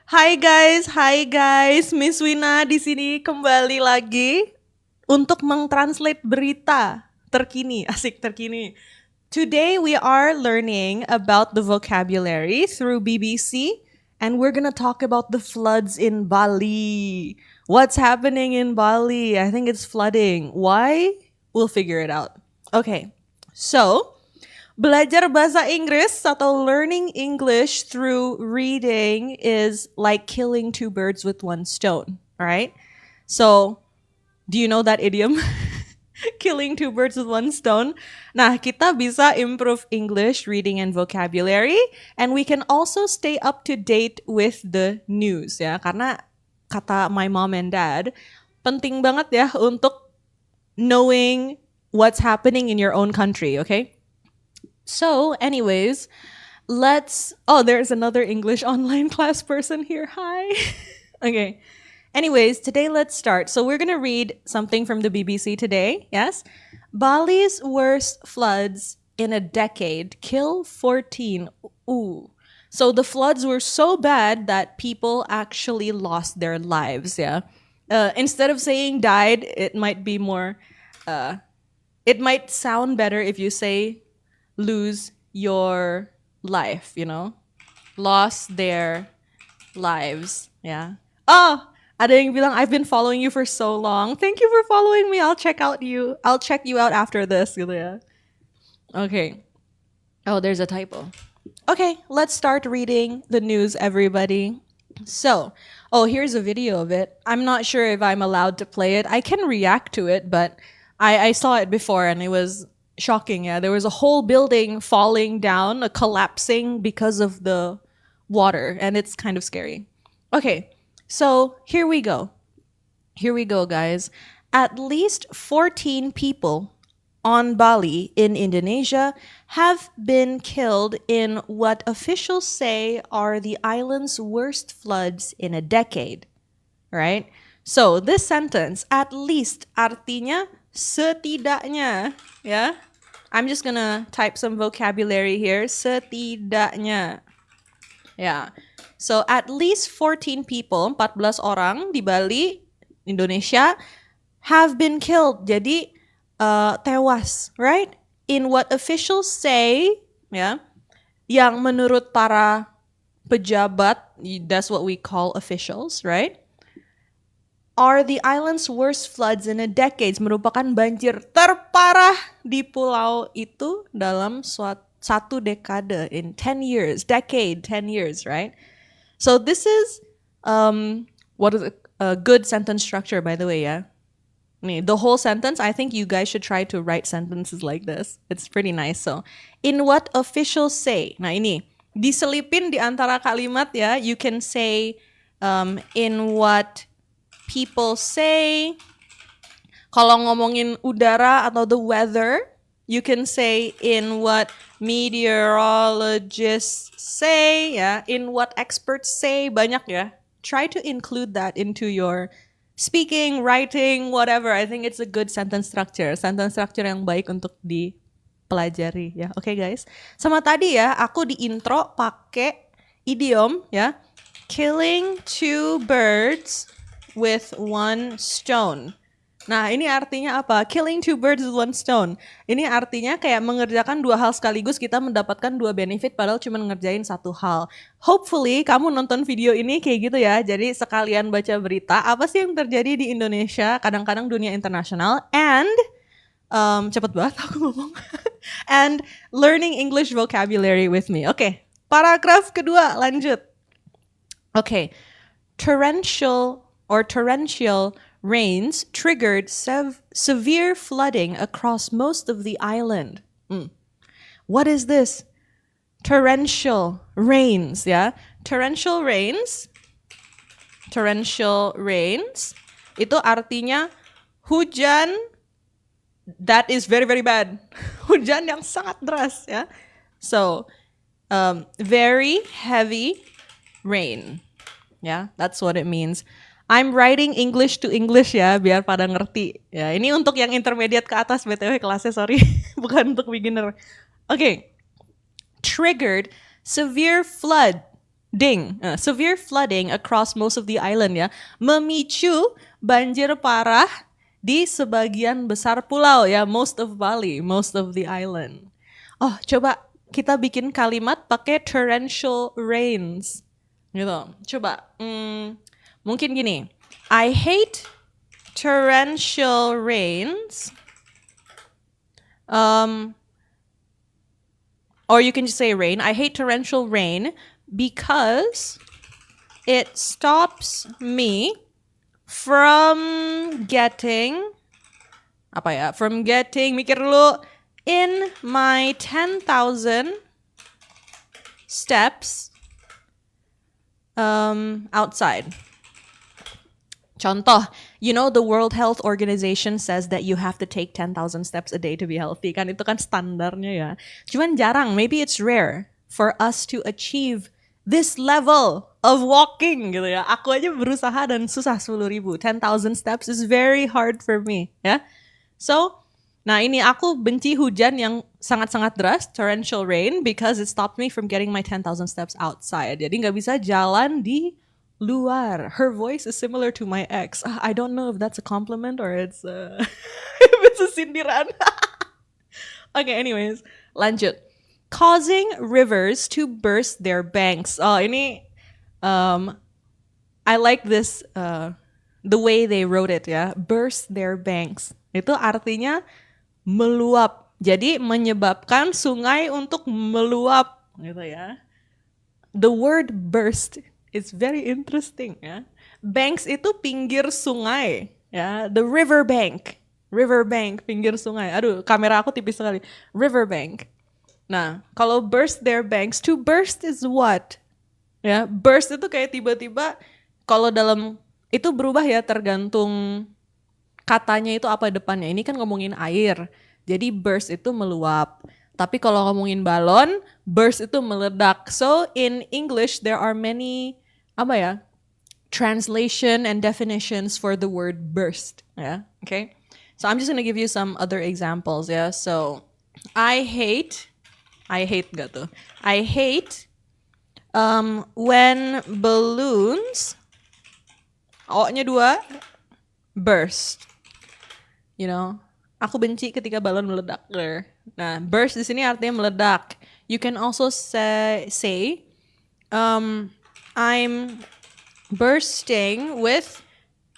Hai guys, Miss Wina di sini kembali lagi untuk mengtranslate berita terkini, asik terkini. Today we are learning about the vocabulary through BBC and we're gonna talk about the floods in Bali. What's happening in Bali? I think it's flooding. Why? We'll figure it out. Okay, so belajar bahasa Inggris atau learning English through reading is like killing two birds with one stone, all right? So, do you know that idiom? Killing two birds with one stone. Nah, kita bisa improve English reading and vocabulary and we can also stay up to date with the news ya, karena kata my mom and dad, penting banget ya untuk knowing what's happening in your own country, okay? So, anyways, there's another English online class person here. Hi. Okay. Anyways, today let's start. So, we're going to read something from the BBC today. Yes. Bali's worst floods in a decade kill 14. Ooh. So, the floods were so bad that people actually lost their lives. Yeah. Instead of saying died, it might be more, it might sound better if you say lose your life, lost their lives. Yeah. Oh, ada yang bilang I've been following you for so long. Thank you for following me. I'll check you out after this gitu ya. Okay. Oh, there's a typo. Okay, let's start reading the news, everybody. So, here's a video of it. I'm not sure if I'm allowed to play it. I can react to it, but I saw it before and it was shocking. Yeah, there was a whole building falling down, collapsing because of the water, and it's kind of scary. Okay, so here we go. Here we go, guys. At least 14 people on Bali in Indonesia have been killed in what officials say are the island's worst floods in a decade. Right? So this sentence, at least, artinya setidaknya, ya. I'm just gonna type some vocabulary here. Setidaknya. Yeah. So at least 14 people, 14 orang di Bali, Indonesia, have been killed. Jadi tewas, right? In what officials say, ya, yang menurut para pejabat, that's what we call officials, right? Are the island's worst floods in a decade, merupakan banjir terparah di pulau itu dalam satu dekade, in 10 years, 10 years, right? So this is what is a good sentence structure, by the way, yeah. The whole sentence, I think you guys should try to write sentences like this. It's pretty nice. So, in what officials say. Nah ini, diselipin di antara kalimat ya, you can say in what people say. Kalau ngomongin udara atau the weather, you can say in what meteorologists say, ya, in what experts say, banyak ya. Try to include that into your speaking, writing, whatever. I think it's a good sentence structure yang baik untuk dipelajari ya. Okay, guys. Sama tadi ya, aku di intro pakai idiom ya, killing two birds with one stone. Nah, ini artinya apa? Killing two birds with one stone. Ini artinya kayak mengerjakan dua hal sekaligus, kita mendapatkan dua benefit padahal cuma ngerjain satu hal. Hopefully kamu nonton video ini kayak gitu ya. Jadi sekalian baca berita, apa sih yang terjadi di Indonesia, kadang-kadang dunia internasional, and cepet banget aku ngomong. And learning English vocabulary with me. Oke, paragraf kedua, lanjut. Oke, torrential rains triggered severe flooding across most of the island. What is this? Torrential rains, ya. Torrential rains itu artinya hujan that is very, very bad. Hujan yang sangat deras, ya. So, very heavy rain. Yeah, that's what it means. I'm writing English to English ya, biar pada ngerti. Ya, ini untuk yang intermediate ke atas, BTW kelasnya, sorry. Bukan untuk beginner. Okay. Triggered severe flood. Severe flooding across most of the island ya, memicu banjir parah di sebagian besar pulau ya, most of Bali, most of the island. Oh, coba kita bikin kalimat pakai torrential rains. Gitu. Coba, mungkin gini. I hate torrential rains. Or you can just say rain. I hate torrential rain because it stops me from getting, mikir dulu, in my 10,000 steps outside. Contoh, you know the World Health Organization says that you have to take 10,000 steps a day to be healthy. Kan itu kan standarnya ya. Cuman jarang, maybe it's rare for us to achieve this level of walking gitu ya. Aku aja berusaha dan susah 10.000. 10,000 steps is very hard for me ya. So, nah ini aku benci hujan yang sangat-sangat deras, torrential rain, because it stopped me from getting my 10,000 steps outside. Jadi nggak bisa jalan di luar. Her voice is similar to my ex. I don't know if that's a compliment or it's if it's a sindiran. Okay, anyways, lanjut. Causing rivers to burst their banks. Oh, ini I like this the way they wrote it ya. Burst their banks. Itu artinya meluap. Jadi menyebabkan sungai untuk meluap gitu ya. The word burst is very interesting ya. Banks itu pinggir sungai ya. The river bank, pinggir sungai. Aduh, kamera aku tipis sekali. River bank. Nah, kalau burst their banks, to burst is what? Ya, burst itu kayak tiba-tiba, kalau dalam itu berubah ya tergantung katanya itu apa depannya. Ini kan ngomongin air. Jadi burst itu meluap. Tapi kalau ngomongin balon, burst itu meledak. So in English there are many translation and definitions for the word burst. Yeah, okay. So I'm just gonna give you some other examples. Yeah. So I hate gak tuh? I hate when balloons, O-nya 2, burst. You know, aku benci ketika balon meledak. Nah, burst di sini artinya meledak. You can also say I'm bursting with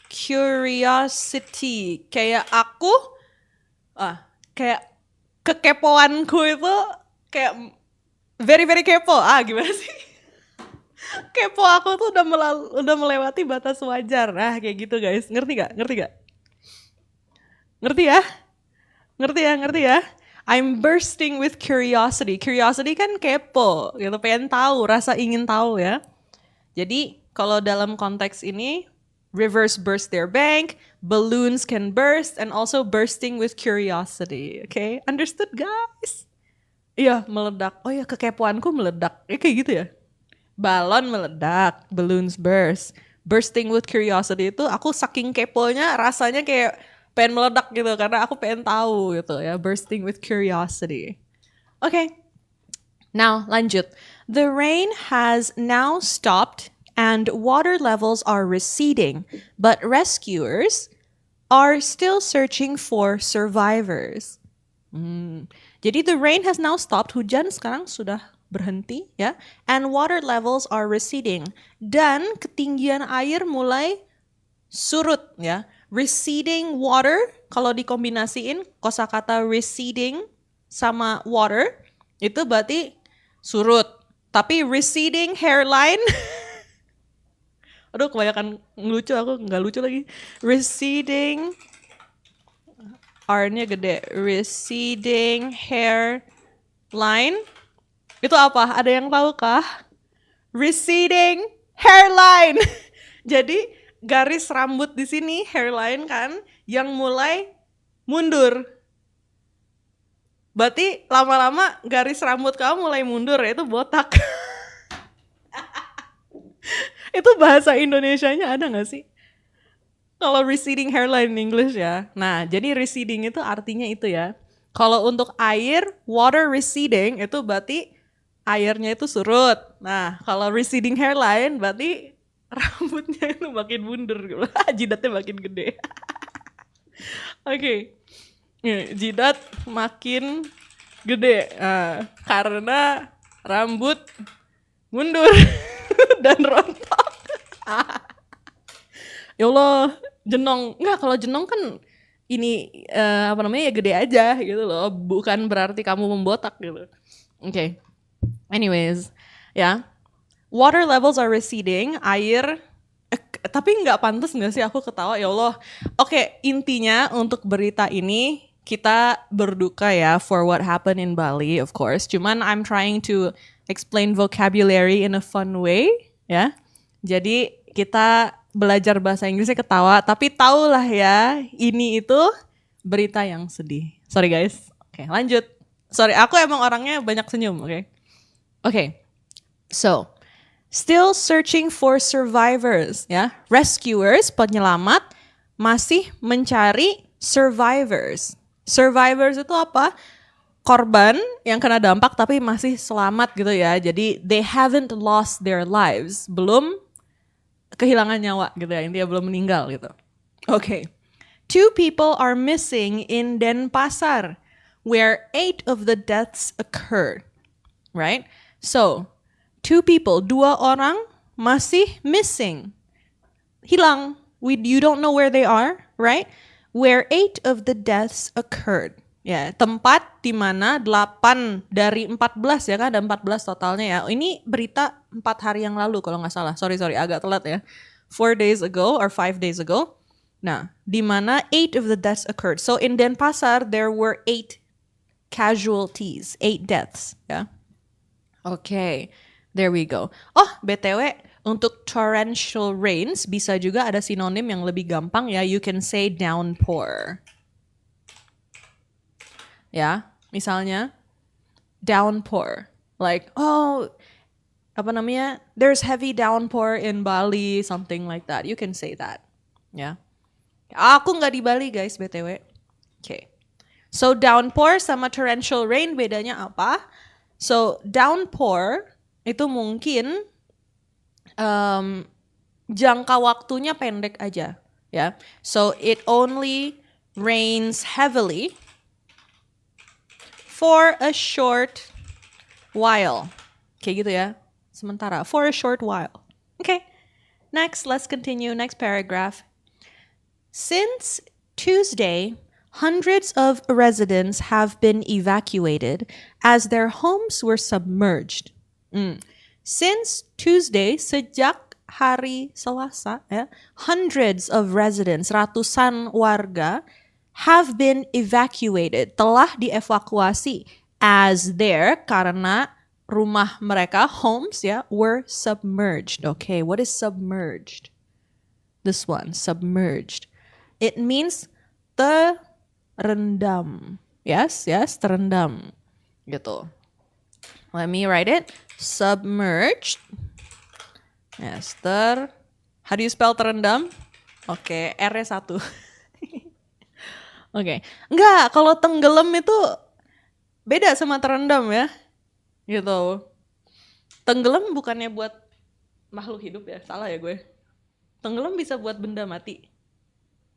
curiosity. Kayak aku, kayak kekepoanku itu kayak very very kepo. Gimana sih? Kepo aku tuh udah melewati batas wajar. Kayak gitu guys. Ngerti gak? Ngerti ya? I'm bursting with curiosity. Curiosity kan kepo, gitu, pengen tahu, rasa ingin tahu ya. Jadi kalau dalam konteks ini, rivers burst their bank, balloons can burst, and also bursting with curiosity. Okay, understood guys? Iya, meledak. Oh ya, kekepoanku meledak. Kayak gitu ya. Balon meledak, balloons burst. Bursting with curiosity itu aku saking keponya rasanya kayak pengen meledak gitu karena aku pengen tahu gitu ya. Bursting with curiosity. Okay. Now, lanjut. The rain has now stopped and water levels are receding, but rescuers are still searching for survivors. Jadi the rain has now stopped, hujan sekarang sudah berhenti ya, and water levels are receding, dan ketinggian air mulai surut ya. Receding water, kalau dikombinasiin kosakata receding sama water, itu berarti surut. Tapi receding hairline, aduh kebanyakan ngelucu, aku nggak lucu lagi. Receding, R-nya gede. Receding hairline, itu apa? Ada yang tahu kah? Receding hairline. Jadi garis rambut di sini, hairline kan, yang mulai mundur. Berarti lama-lama garis rambut kamu mulai mundur, itu botak. Itu bahasa Indonesianya ada gak sih? Kalau receding hairline in English ya. Nah, jadi receding itu artinya itu ya. Kalau untuk air, water receding itu berarti airnya itu surut. Nah, kalau receding hairline berarti rambutnya itu makin mundur, jidatnya makin gede. Oke, jidat makin gede karena rambut mundur dan rontok. Ya Allah, jenong. Enggak, kalau jenong kan ini ya gede aja gitu loh. Bukan berarti kamu membotak gitu. Oke. Anyways, ya. Water levels are receding, air tapi nggak pantas nggak sih aku ketawa, ya Allah. Oke, intinya untuk berita ini kita berduka ya for what happened in Bali, of course. Cuman I'm trying to explain vocabulary in a fun way, ya. Jadi kita belajar bahasa Inggrisnya ketawa, tapi tahulah ya, ini itu berita yang sedih. Sorry guys. Oke, lanjut. Sorry, aku emang orangnya banyak senyum, oke? Oke. So, still searching for survivors, ya. Rescuers, penyelamat, masih mencari survivors. Survivors itu apa? Korban yang kena dampak tapi masih selamat gitu ya. Jadi they haven't lost their lives, belum kehilangan nyawa gitu ya. Intinya belum meninggal gitu. Okay. 2 people are missing in Denpasar, where 8 of the deaths occurred. Right? So, 2 people, 2 orang masih missing. Hilang. You don't know where they are, right? Where 8 of the deaths occurred. Ya, tempat di mana 8 dari 14 ya kan, ada 14 totalnya ya. Ini berita 4 hari yang lalu kalau nggak salah. Sorry, agak telat ya. 4 days ago or 5 days ago. Nah, di mana 8 of the deaths occurred. So in Denpasar there were 8 casualties, 8 deaths, ya. Okay, there we go. Oh, BTW, untuk torrential rains bisa juga ada sinonim yang lebih gampang ya. You can say downpour. Ya, misalnya downpour. Like, there's heavy downpour in Bali, something like that. You can say that. Ya. Aku nggak di Bali guys, BTW. Okay. So downpour sama torrential rain bedanya apa? So downpour itu mungkin jangka waktunya pendek aja, ya. So it only rains heavily for a short while. Kayak gitu ya. Sementara, for a short while. Okay. Next, let's continue. Next paragraph. Since Tuesday, hundreds of residents have been evacuated as their homes were submerged. Since Tuesday, sejak hari Selasa, ya, hundreds of residents, ratusan warga, have been evacuated, telah dievakuasi, as their, karena rumah mereka, homes, ya, were submerged. Okay, what is submerged? This one, submerged. It means terendam. Yes, terendam. Gitu. Let me write it. Submerged. Yes, how do you spell terendam? Oke, R-nya 1. Oke. Enggak, kalau tenggelam itu beda sama terendam ya. Gitu. Tenggelam bukannya buat makhluk hidup ya, salah ya gue. Tenggelam bisa buat benda mati.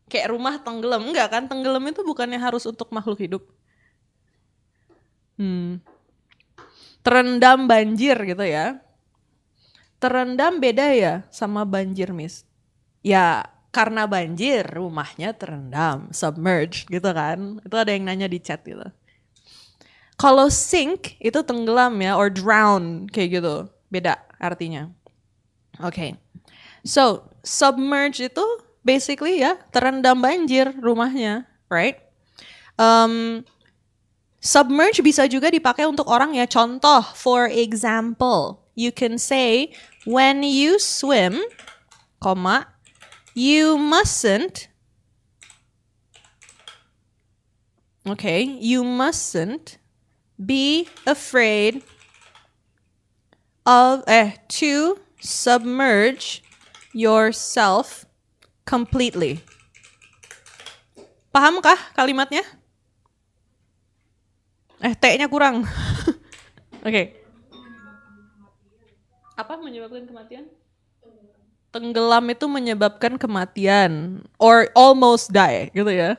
Kayak rumah tenggelam, enggak kan? Tenggelam itu bukannya harus untuk makhluk hidup. Terendam banjir gitu ya. Terendam beda ya sama banjir, Miss? Ya, karena banjir rumahnya terendam, submerged gitu kan. Itu ada yang nanya di chat gitu. Kalau sink itu tenggelam ya, or drown kayak gitu. Beda artinya. Okay. So, submerged itu basically ya terendam banjir rumahnya, right? Submerge bisa juga dipakai untuk orang ya. Contoh, for example, you can say when you swim, you mustn't be afraid of to submerge yourself completely. Pahamkah kalimatnya? T-nya kurang. Oke. Apa menyebabkan kematian? Tenggelam itu menyebabkan kematian or almost die gitu ya.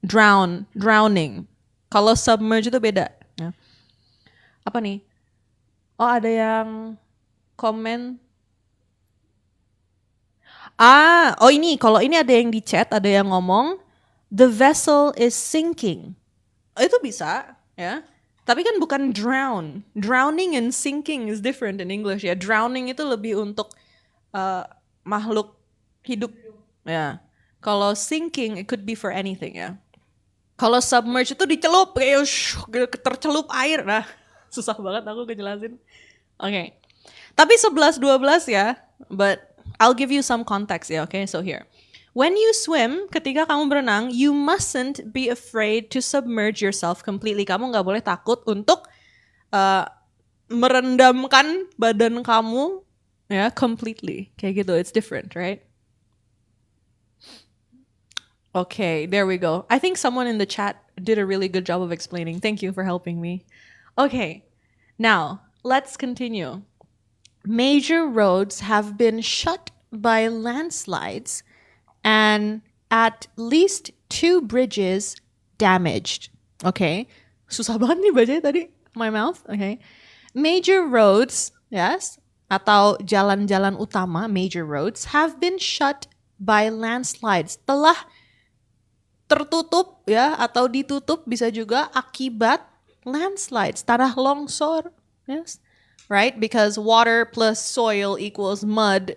Drowning. Kalau submerge itu beda. Ya. Apa nih? Oh, ada yang komen. Oh ini, kalau ini ada yang di chat, ada yang ngomong, the vessel is sinking. Itu bisa, ya. Tapi kan bukan drown. Drowning and sinking is different in English ya. Drowning itu lebih untuk makhluk hidup, ya. Kalau sinking, it could be for anything ya. Kalau submerge itu dicelup, kayak tercelup air. Nah, susah banget aku ngejelasin. Oke. Tapi 11-12 ya, but I'll give you some context ya, okay? So here. When you swim, ketika kamu berenang, you mustn't be afraid to submerge yourself completely. Kamu nggak boleh takut untuk merendamkan badan kamu ya completely. Kayak gitu, it's different, right? Okay, there we go. I think someone in the chat did a really good job of explaining. Thank you for helping me. Okay, now let's continue. Major roads have been shut by landslides and at least 2 bridges damaged. Okay, susah banget nih bacanya tadi, my mouth. Okay, major roads, yes, atau jalan-jalan utama, major roads, have been shut by landslides. Telah tertutup ya atau ditutup bisa juga akibat landslides, tanah longsor, yes, right? Because water plus soil equals mud.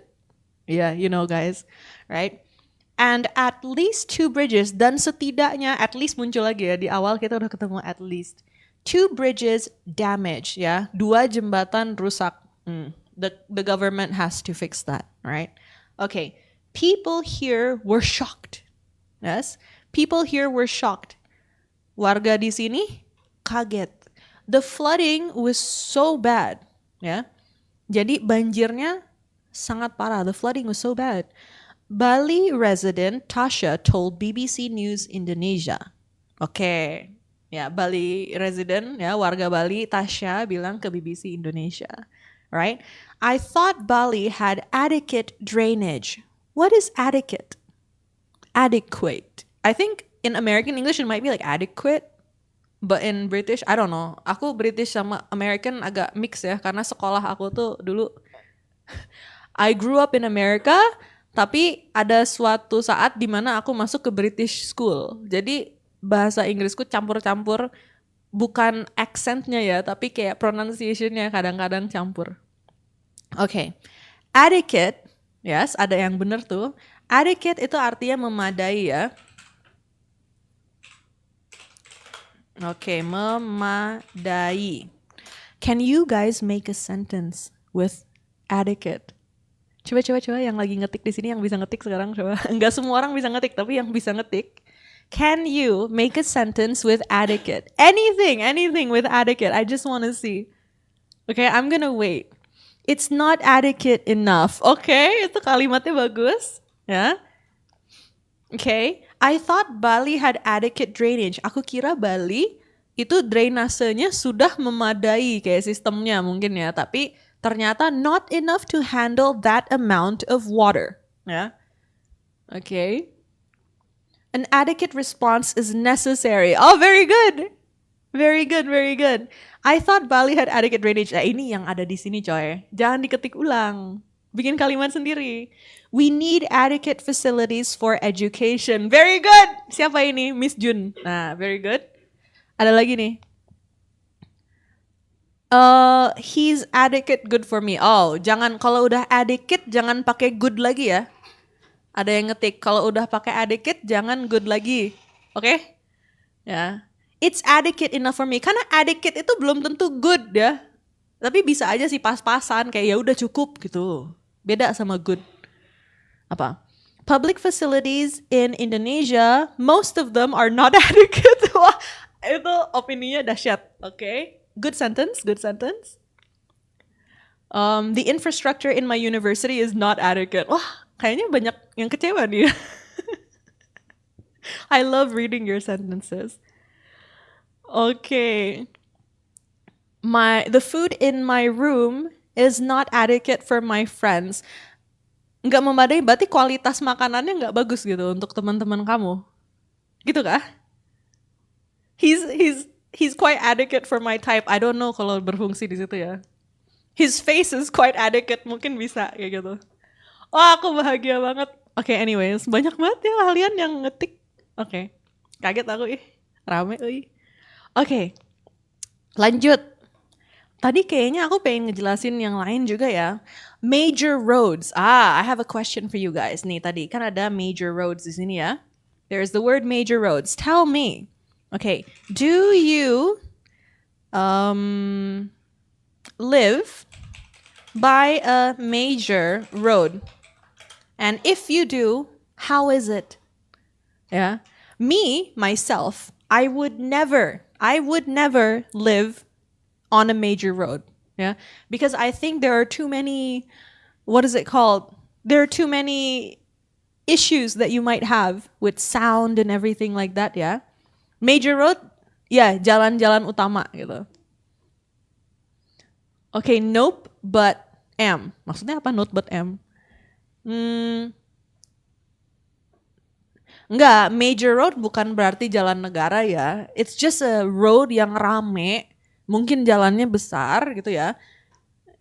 Yeah, you know guys, right? And at least 2 bridges, dan setidaknya, at least muncul lagi ya, di awal kita udah ketemu at least. 2 bridges damaged ya, 2 jembatan rusak. The government has to fix that, right? Okay, people here were shocked. Yes, people here were shocked. Warga di sini kaget. The flooding was so bad, ya. Jadi banjirnya sangat parah. The flooding was so bad. Bali resident Tasha told BBC News Indonesia. Oke, ya Bali resident ya warga Bali Tasha bilang ke BBC Indonesia, right? I thought Bali had adequate drainage. What is adequate? Adequate. I think in American English it might be like adequate, but in British I don't know. Aku British sama American agak mix ya karena sekolah aku tuh dulu I grew up in America, tapi ada suatu saat di mana aku masuk ke British school. Jadi bahasa Inggrisku campur-campur, bukan accentnya ya, tapi kayak pronunciationnya kadang-kadang campur. Okay. Adequate, yes, ada yang benar tuh. Adequate itu artinya memadai ya. Okay, memadai. Can you guys make a sentence with adequate? Coba yang lagi ngetik di sini yang bisa ngetik sekarang coba. Enggak semua orang bisa ngetik, tapi yang bisa ngetik. Can you make a sentence with adequate? Anything with adequate. I just want to see. Okay, I'm gonna wait. It's not adequate enough. Okay, itu kalimatnya bagus. Ya. Okay, I thought Bali had adequate drainage. Aku kira Bali itu drainasenya sudah memadai kayak sistemnya mungkin ya, tapi ternyata not enough to handle that amount of water. Ya. Okay. An adequate response is necessary. Oh, very good. Very good. I thought Bali had adequate drainage. Nah, ini yang ada di sini coy. Jangan diketik ulang. Bikin kalimat sendiri. We need adequate facilities for education. Very good. Siapa ini? Miss Jun. Nah, very good. Ada lagi nih. He's adequate good for me. Oh, jangan kalau udah adequate jangan pakai good lagi ya. Ada yang ngetik kalau udah pakai adequate jangan good lagi. Oke? Okay? Ya. It's adequate enough for me. Karena adequate itu belum tentu good ya. Tapi bisa aja sih pas-pasan kayak ya udah cukup gitu. Beda sama good. Apa? Public facilities in Indonesia, most of them are not adequate. Wah, itu opininya dahsyat. Oke. Okay? Good sentence. The infrastructure in my university is not adequate. Wah, kayaknya banyak yang kecewa nih. I love reading your sentences. Okay. The food in my room is not adequate for my friends. Nggak memadai, berarti kualitas makanannya nggak bagus gitu untuk teman-teman kamu. Gitu kah? He's quite adequate for my type. I don't know kalau berfungsi di situ ya. His face is quite adequate, mungkin bisa kayak gitu. Wah, aku bahagia banget. Oke, anyways, banyak banget ya kalian yang ngetik. Oke. Kaget aku rame Oke. Lanjut. Tadi kayaknya aku pengen ngejelasin yang lain juga ya. Major roads. I have a question for you guys. Nih tadi kan ada major roads di sini ya. There's the word major roads. Tell me. Okay, do you live by a major road? And if you do, how is it? Yeah. Me, myself, I would never live on a major road. Yeah. Because I think there are too many, what is it called? There are too many issues that you might have with sound and everything like that, yeah. Major road, ya jalan-jalan utama gitu. Okay, nope, but am. Maksudnya apa note but am? Enggak, major road bukan berarti jalan negara ya. It's just a road yang rame, mungkin jalannya besar gitu ya.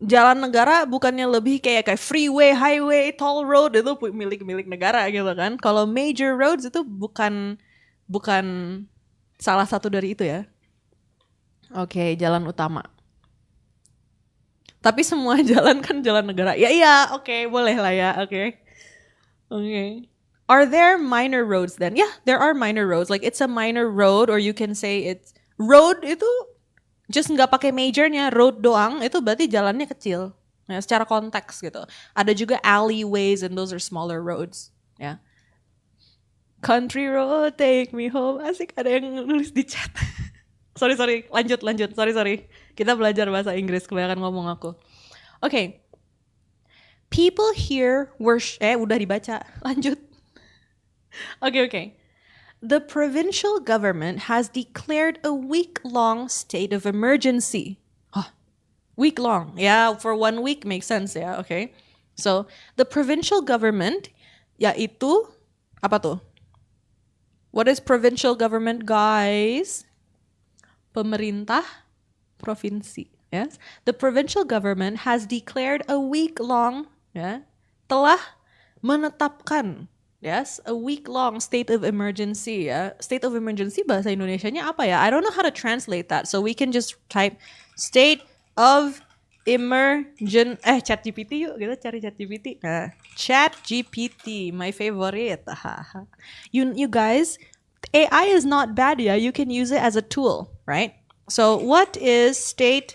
Jalan negara bukannya lebih kayak freeway, highway, toll road itu milik negara gitu kan. Kalau major roads itu bukan salah satu dari itu ya. Oke, jalan utama. Tapi semua jalan kan jalan negara. Ya, oke, boleh lah ya, oke. Are there minor roads then? Yeah, there are minor roads. Like it's a minor road, or you can say it's road itu just nggak pakai majornya, road doang, itu berarti jalannya kecil. Ya, secara konteks gitu. Ada juga alleyways and those are smaller roads. Ya. Country road, take me home. Asik, ada yang nulis di chat. sorry, lanjut. Sorry. Kita belajar bahasa Inggris, kebanyakan ngomong aku. Okay. People here udah dibaca. Lanjut. Okay. The provincial government has declared a week-long state of emergency. Week-long. Yeah, for 1 week makes sense ya, okay. So, the provincial government, yaitu, apa tuh? What is provincial government, guys? Pemerintah provinsi, yes. The provincial government has declared a week-long, telah menetapkan, yes, a week-long state of emergency, ya. State of emergency bahasa Indonesianya apa ya? I don't know how to translate that, so we can just type state of ChatGPT yuk, kita cari ChatGPT. ChatGPT, my favorite. You guys, AI is not bad, ya. You can use it as a tool, right? So what is state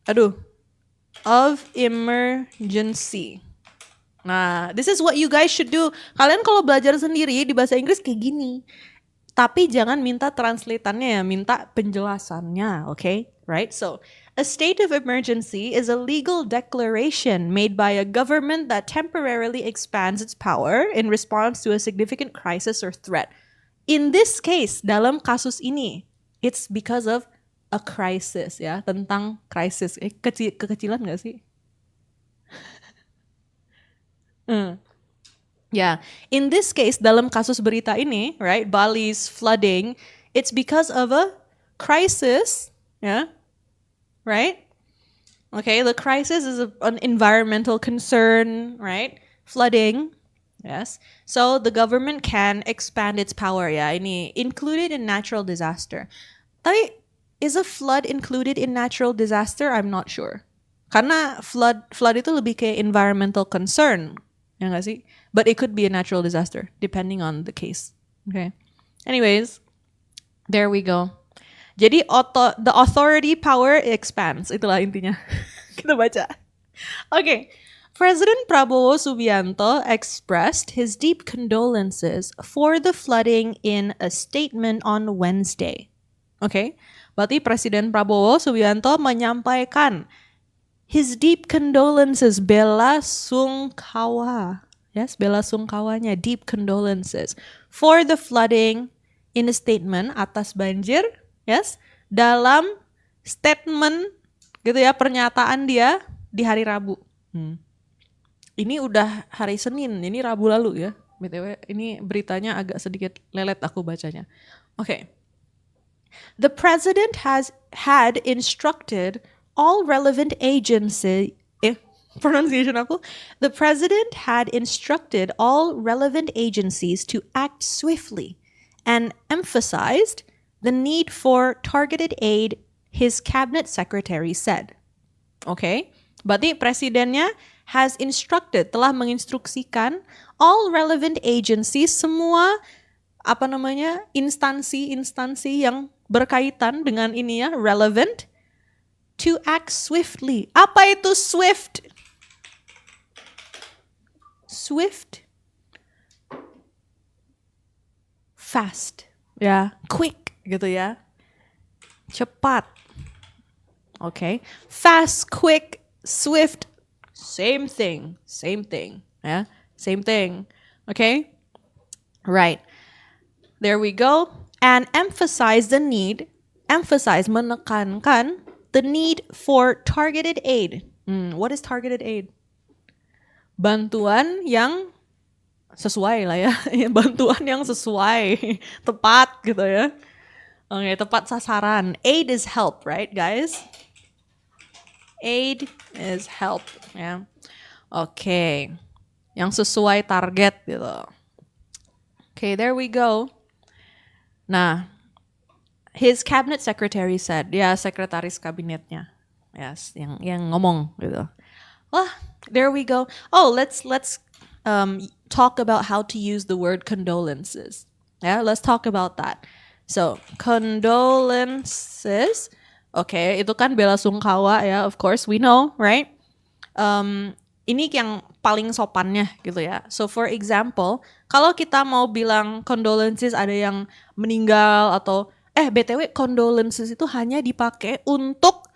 of emergency? Nah, this is what you guys should do. Kalian kalau belajar sendiri di bahasa Inggris kayak gini. Tapi jangan minta translatannya ya, minta penjelasannya, okay? Right? So, a state of emergency is a legal declaration made by a government that temporarily expands its power in response to a significant crisis or threat. In this case, dalam kasus ini, it's because of a crisis ya, tentang krisis. Kekecilan gak sih? Yeah, in this case, dalam kasus berita ini, right, Bali's flooding, it's because of a crisis, yeah, right? Okay, the crisis is an environmental concern, right? Flooding, yes. So the government can expand its power, ya. Ini included in natural disaster. Tapi is a flood included in natural disaster? I'm not sure. Karena flood itu lebih kayak environmental concern, ya nggak sih? But it could be a natural disaster, depending on the case. Okay. Anyways, there we go. Jadi the authority power expands. Itulah intinya. Kita baca. Okay. President Prabowo Subianto expressed his deep condolences for the flooding in a statement on Wednesday. Okay. Berarti Presiden Prabowo Subianto menyampaikan his deep condolences, bela sungkawa. Yes, bela sungkawanya, deep condolences for the flooding in a statement atas banjir, yes, dalam statement gitu ya, pernyataan dia di hari Rabu. Ini udah hari Senin, ini Rabu lalu ya. BTW, ini beritanya agak sedikit lelet aku bacanya. Okay. The president had instructed all relevant agencies. Pronunciation aku. The president had instructed all relevant agencies to act swiftly and emphasized the need for targeted aid, his cabinet secretary said. Okay, berarti presidennya has instructed, telah menginstruksikan all relevant agencies, semua instansi yang berkaitan dengan ini ya, relevant, to act swiftly. Apa itu swift? Swift, fast, ya, quick gitu ya, cepat. Okay, fast, quick, swift, same thing, ya, same thing. Okay, right. There we go. And emphasize, menekankan the need for targeted aid. What is targeted aid? Bantuan yang sesuai lah ya. Bantuan yang sesuai, tepat gitu ya. Oke, tepat sasaran. Aid is help, right guys? Aid is help, ya. Oke. Yang sesuai target gitu. Okay, there we go. Nah, his cabinet secretary said, ya sekretaris kabinetnya, yes, yang ngomong gitu. Wah, there we go. Oh, let's talk about how to use the word condolences. Yeah, let's talk about that. So, condolences, okay, itu kan bela sungkawa ya, of course we know, right? Ini yang paling sopannya gitu ya. So for example, kalau kita mau bilang condolences ada yang meninggal atau BTW condolences itu hanya dipakai untuk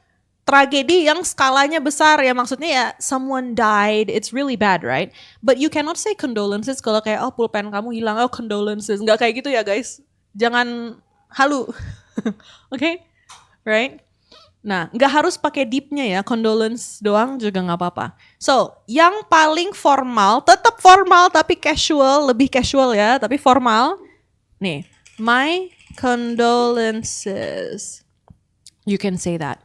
tragedi yang skalanya besar ya, maksudnya ya someone died, it's really bad, right? But you cannot say condolences kalau kayak pulpen kamu hilang, condolences, nggak kayak gitu ya guys. Jangan halu, okay? Right? Nah, nggak harus pakai deepnya ya, condolence doang juga nggak apa-apa. So, yang paling formal, tetap formal tapi casual, lebih casual ya, tapi formal. Nih, my condolences. You can say that.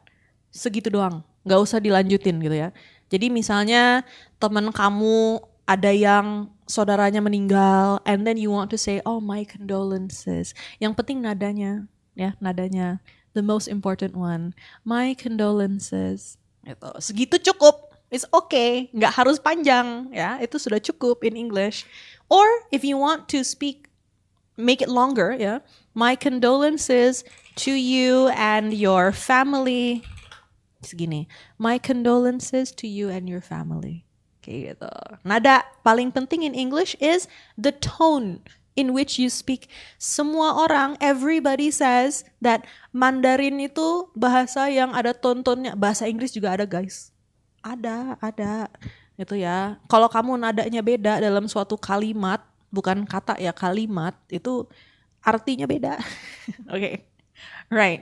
Segitu doang, nggak usah dilanjutin gitu ya. Jadi misalnya teman kamu ada yang saudaranya meninggal, and then you want to say, oh my condolences. Yang penting nadanya, ya nadanya. The most important one, my condolences. Gitu. Segitu cukup, it's okay, nggak harus panjang ya, itu sudah cukup in English. Or if you want to speak, make it longer ya, my condolences to you and your family. Segini, my condolences to you and your family. Kayak gitu. Nada paling penting in English is the tone in which you speak. Semua orang, everybody says that Mandarin itu bahasa yang ada tontonnya. Bahasa Inggris juga ada guys. Ada. Gitu ya. Kalau kamu nadanya beda dalam suatu kalimat, bukan kata ya, kalimat, itu artinya beda. Okay, right.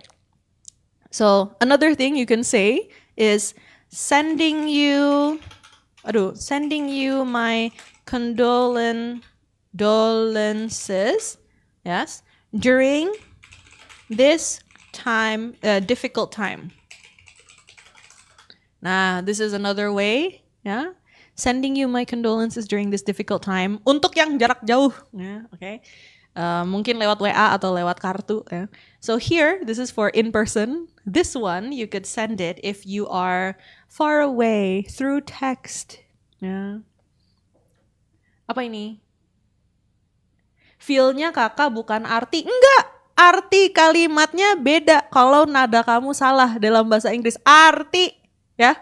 So another thing you can say is sending you my condolences, yes, during this time, difficult time. Nah, this is another way, ya, sending you my condolences during this difficult time. Untuk yang jarak jauh, ya, okay. Mungkin lewat WA atau lewat kartu. Ya. So here, this is for in person. This one, you could send it if you are far away through text. Ya. Apa ini? Feel-nya kakak bukan arti. Enggak, arti kalimatnya beda kalau nada kamu salah dalam bahasa Inggris. Arti, ya.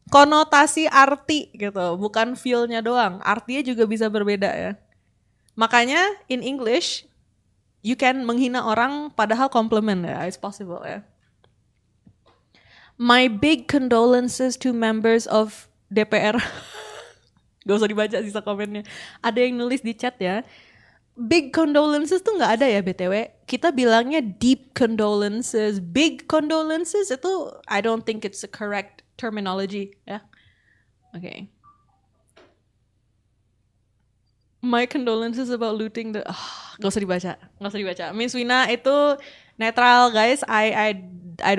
Konotasi arti gitu, bukan feel-nya doang. Artinya juga bisa berbeda ya. Makanya in English you can menghina orang padahal compliment ya, it's possible ya. My big condolences to members of DPR. Gak usah dibaca sisa komennya. Ada yang nulis di chat ya. big condolences tuh nggak ada ya BTW. Kita bilangnya deep condolences. Big condolences itu I don't think it's a correct terminology ya. Oke. My condolences about looting the gak usah dibaca. Miss Wina itu netral guys. I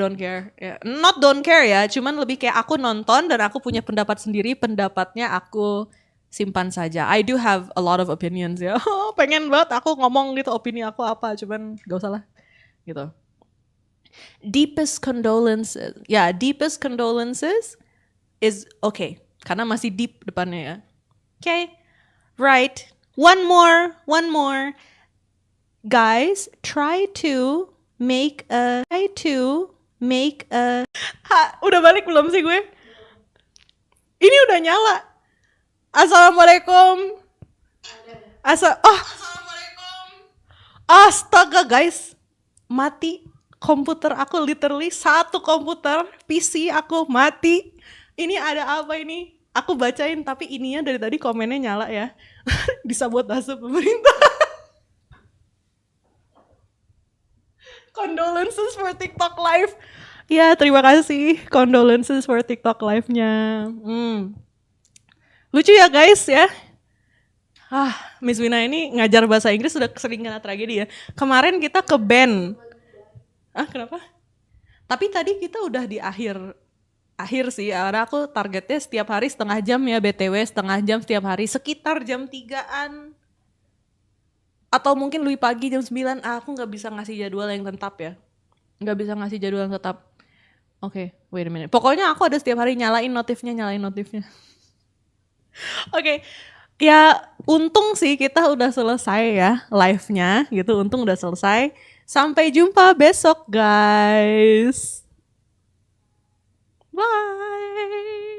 don't care. Yeah. Not don't care ya, cuman lebih kayak aku nonton dan aku punya pendapat sendiri, pendapatnya aku simpan saja. I do have a lot of opinions ya. Pengen banget aku ngomong gitu opini aku apa, cuman gak usah lah gitu. Deepest condolences. Ya, deepest condolences is okay, karena masih deep depannya ya. Okay, right. One more. Guys, try to make a udah balik belum sih gue? Ini udah nyala. Assalamualaikum. Assalamualaikum. Astaga guys. Mati komputer aku, literally satu komputer PC aku mati. Ini ada apa ini? Aku bacain tapi ininya dari tadi komennya nyala ya. Disabotase pemerintah. Condolences for TikTok Live. Ya, terima kasih. Condolences for TikTok Live-nya. Lucu ya guys ya. Miss Wina ini ngajar bahasa Inggris sudah sering kena tragedi ya. Kemarin kita ke band. Kenapa? Tapi tadi kita udah di akhir sih. Karena aku targetnya setiap hari setengah jam ya BTW. Setengah jam setiap hari. Sekitar jam 3-an. Atau mungkin lebih pagi jam 9, aku gak bisa ngasih jadwal yang tetap ya. Gak bisa ngasih jadwal yang tetap. Oke, wait a minute. Pokoknya aku ada setiap hari nyalain notifnya. Oke, ya untung sih kita udah selesai ya live-nya gitu. Untung udah selesai. Sampai jumpa besok guys. Bye.